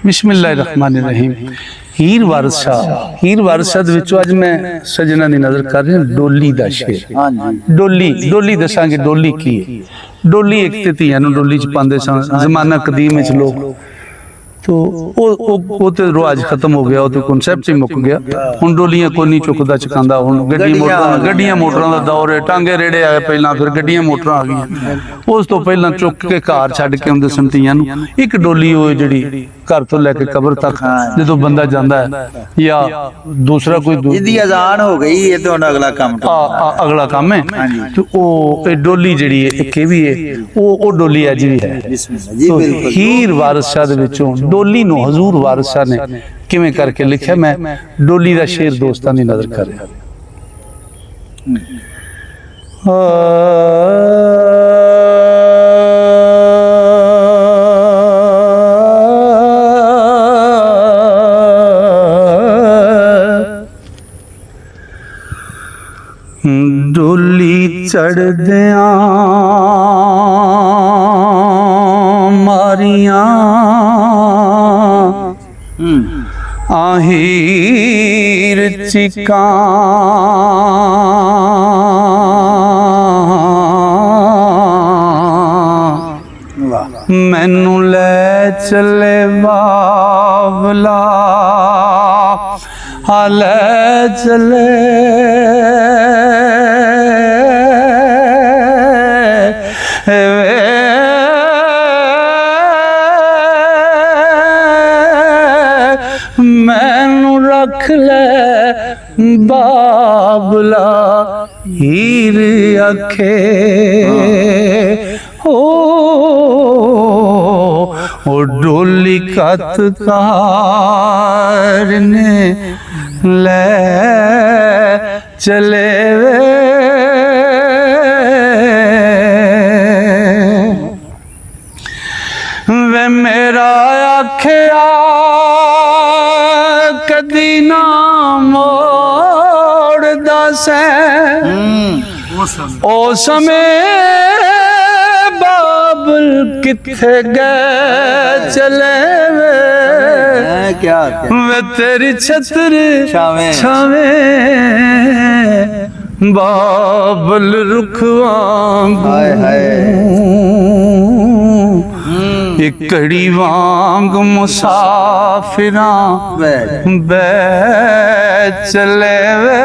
बिस्मिल्लाहिर्रहमानिर्रहीम। हीर वारिस शाह दे विचों अज मैं सजना दी नज़र कर रहा डोली दा शेर। डोली दसांगे डोली की है। डोली एक ते धीआं नूं डोली च पांदे सन जमाना कदीम विच लोग, तो वो तो रिवाज खत्म हो गया, वो तो कॉन्सैप्ट ही मुक गया। हुण डोलियां कोई नहीं चुकदा चकांदा, हुण गड्डियां मोटरां दा दौर है। टांगे रेड़े आए पहलां, फिर गड्डियां मोटरां आ गईयां। उस तो पहलां चुक के घर छड्ड के आउंदे सन धीआं नूं। एक डोली होए जिहड़ी घर तो लैके कबर तक जदों बंदा जांदा है, या दूसरा कोई इहदी अजान हो गई है तो अगला काम है। तो वो डोली जिहड़ी है एक भी है, वो डोली अज भी है। तो हीर वारिस शाह दे विचों डोली नूं हजूर वारिस शाह ने किवें करके लिखिआ। मैं डोली दा शेर दोस्तां दी नज़र कर रहा। डोली चढ़दियां मारियां आहीर चिकां मैनू ले चले बाबला ले चले मैनू रख ले बाबला हीर आखे ओ डोली कतकार ने ले चले वे मेरा आखिया कदी ना मोड़ दसे ओ समय बाबल किथे गए चले वे तेरी छत्र छावे बाबल रुखवांगू एक कड़ी वांग मुसाफिरां बै चले वे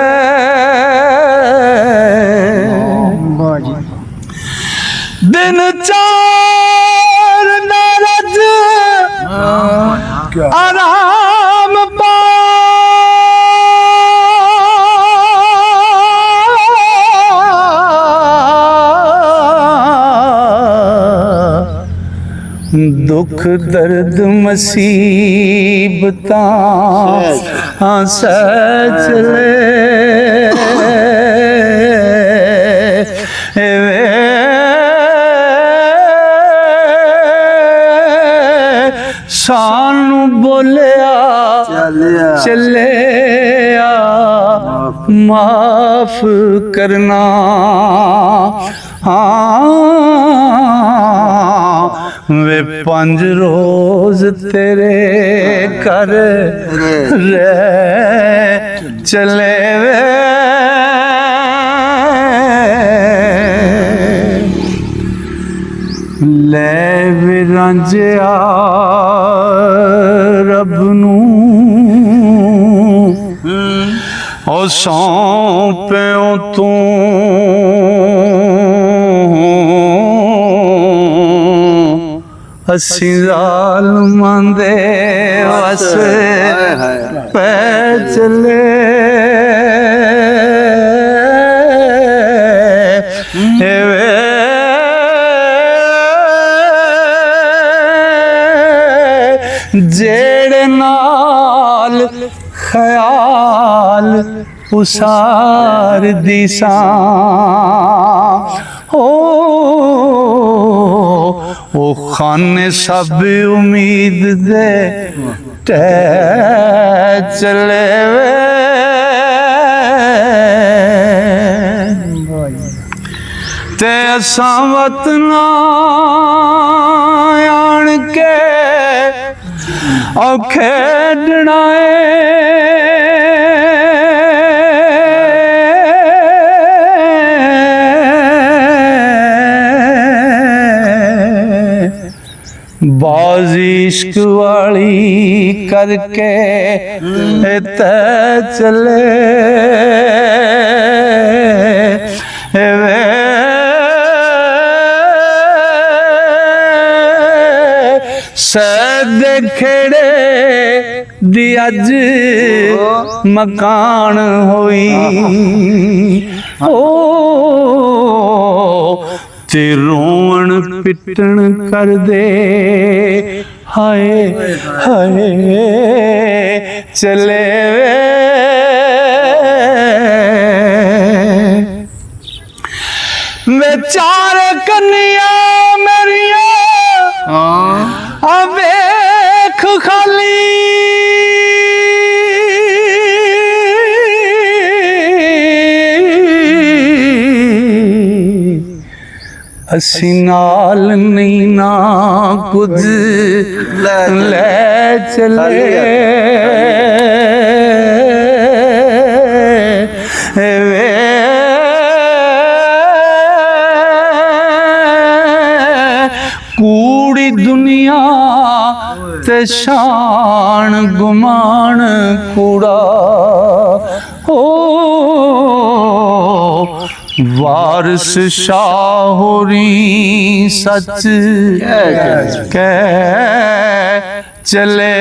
दिन चार नरज आराम पा दुख दर्द मुसीबतां सह चले सानू बोलिया चले माफ करना वे 5 रोज तेरे कर रे चले वे ले वे रांझिया रब नूं ओ सौंपियो तू असी ज़ालिमां दे वस पै चले जेड़े नाल ख्याल उसार दिसा ओ खाने सब उम्मीद दे चले वे ते असां वतना आन के ਔ ਖੇਡਣਾ बाजी इश्क वाली करके ते चले वे सद खेड़े दी अज मकान होई ओ ते रोवण पिटण कर दे हाय हाय चले वे चार कन्या मेरिया वेख खाली असी नाल नहीं ना कुछ ले चले वे कूड़ी दुनिया ते शान गुमान कूड़ा हो वारिस शाहोरी सच कह चले